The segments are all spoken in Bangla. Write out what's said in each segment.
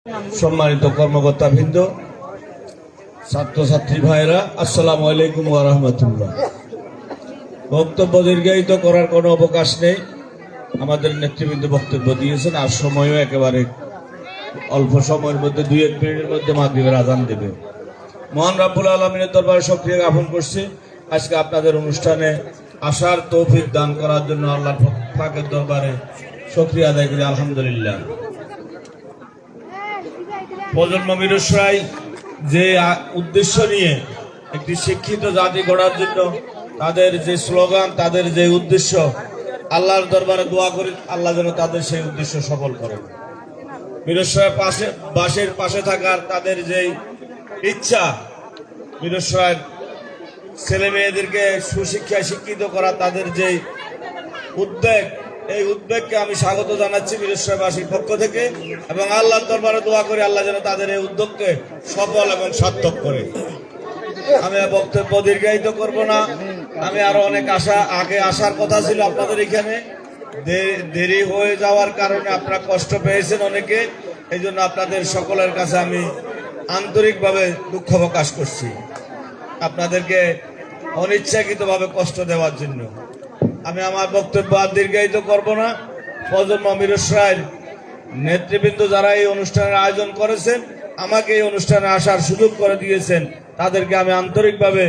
সম্মানিত কর্মকর্তাবৃন্দ, ছাত্রছাত্রী ভাইরা, আসসালামু আলাইকুম ওয়া রাহমাতুল্লাহ। বক্তব্য দীর্ঘায়িত করার কোনো অবকাশ নেই। আমাদের নেতৃবৃন্দ বক্তব্য দিয়েছেন, আর সময়ও একেবারে অল্প সময়ের মধ্যে 2-1 মিনিটের মধ্যে মাগরিবের আযান দেবে। মহান রাব্বুল আলামিনের দরবারে শুকরিয়া জ্ঞাপন করছি আজকে আপনাদের অনুষ্ঠানে আসার তৌফিক দান করার জন্য আল্লাহর পাকের দরবারে শুকরিয়া আদায় করি, আলহামদুলিল্লাহ। প্রজন্ম বিরসাই যে উদ্দেশ্য নিয়ে একটি শিক্ষিত জাতি গড়ার জন্য তাদের যে স্লোগান, তাদের যে উদ্দেশ্য, আল্লাহর দরবারে দোয়া করি আল্লাহ যেন তাদের সেই উদ্দেশ্য সফল করেন। বিরসায় বাসের পাশে থাকার তাদের যে ইচ্ছা, বিরসায় ছেলে মেয়েদেরকে সুশিক্ষায় শিক্ষিত করা তাদের যে উদ্বেগ, এই উদ্বেগকে আমি স্বাগত জানাচ্ছি বিরসাবাসীর পক্ষ থেকে, এবং আল্লাহর দরবারে দোয়া করি আল্লাহ যেন তাদের এই উদ্যোগকে সফল এবং সার্থক করে। আমি বক্তব্য দীর্ঘায়িত করব না। আমি আরো অনেক আগে আসার কথা ছিল আপনাদের এখানে, দেরি হয়ে যাওয়ার কারণে আপনারা কষ্ট পেয়েছেন অনেকে, এই জন্য আপনাদের সকলের কাছে আমি আন্তরিকভাবে দুঃখ প্রকাশ করছি আপনাদেরকে অনিচ্ছাকৃতভাবে কষ্ট দেওয়ার জন্য। আমি আমার বক্তব্য আর দীর্ঘায়িত করব না। প্রজন্ম বিরসায়ের নেতৃবৃন্দ যারা এই অনুষ্ঠানের আয়োজন করেছেন, আমাকে এই অনুষ্ঠানে আসার সুযোগ করে দিয়েছেন, তাদেরকে আমি আন্তরিকভাবে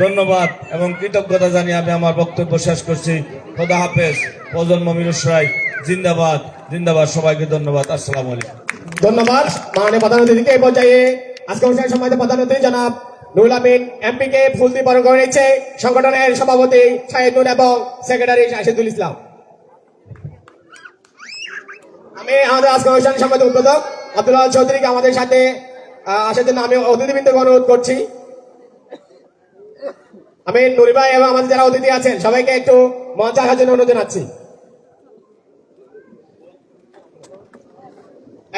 ধন্যবাদ এবং কৃতজ্ঞতা জানিয়ে আমি আমার বক্তব্য শেষ করছি। খোদা হাফেজ। প্রজন্ম বিরসায় জিন্দাবাদ, জিন্দাবাদ। সবাইকে ধন্যবাদ। আসসালামু আলাইকুম। ধন্যবাদ মাননীয় প্রধান অতিথিকে। এই পর্যায়ে আজকে অনুষ্ঠানের সম্মানিত প্রধান অতিথি জনাব নুরুল আমিন এমপিকে ফুল দিয়ে বরণ করে নিচ্ছে সংগঠনের সভাপতি শাহিদ নূর এবং সেক্রেটারি রাশিদুল ইসলাম। আমি আমাদের আজকে অনুষ্ঠানের সম্মানিত উদ্বোধক আব্দুল্লাহ চৌধুরীকে আমাদের সাথে আসার জন্য আমি অতিথিবৃন্দকে অনুরোধ করছি। আমি নুরি ভাই এবং আমাদের যারা অতিথি আছেন সবাইকে একটু মঞ্চে আসার জন্য অনুরোধ জানাচ্ছি।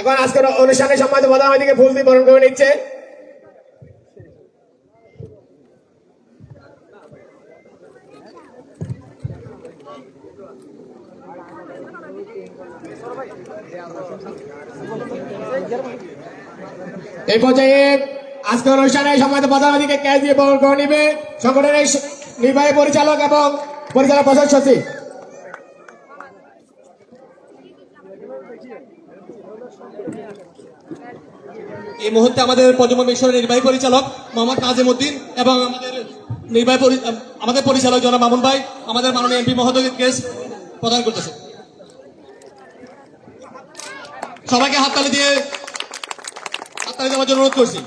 এখন আজকের অনুষ্ঠানের সম্মানিত প্রধান অতিথিকে ফুল দিয়ে বরণ করে নিচ্ছে এই পর্যায়ে আজকের অনুষ্ঠানে সম্মানিত প্রধান অতিথিকে ক্যাশ দিয়ে বরণ করে নিবে সংগঠনের নির্বাহী পরিচালক এবং পরিচালক প্রশাসক সচিব। এই মুহূর্তে আমাদের প্রজন্ম মিশনের নির্বাহী পরিচালক মোহাম্মদ নাজিম উদ্দিন এবং আমাদের পরিচালক জনাব মামুন ভাই আমাদের মাননীয় এমপি মহোদয়কে কেস প্রদান করতেছে। সবাইকে হাততালি দেওয়ার জন্য অনুরোধ করছি।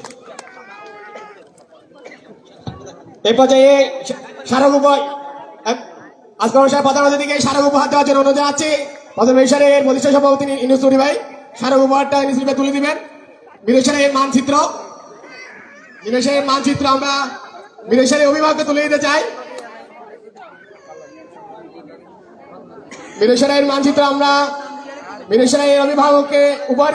এই পর্যায়ে আজকের অনুষ্ঠানের প্রধান অতিথিকে স্মারক উপহার দেওয়ার জন্য অনুরোধ জানাচ্ছি। প্রজন্ম মিশনের প্রতিষ্ঠা সভাপতি ইউনুস নুরি ভাই স্মারক উপহারটা নিজ তুলে দিবেন। বিদেশের মানচিত্র আমরা বিদেশের অভিভাবককে তুলে দিতে চাই। বিদেশের মানচিত্র আমরা বিদেশের অভিভাবককে উপহার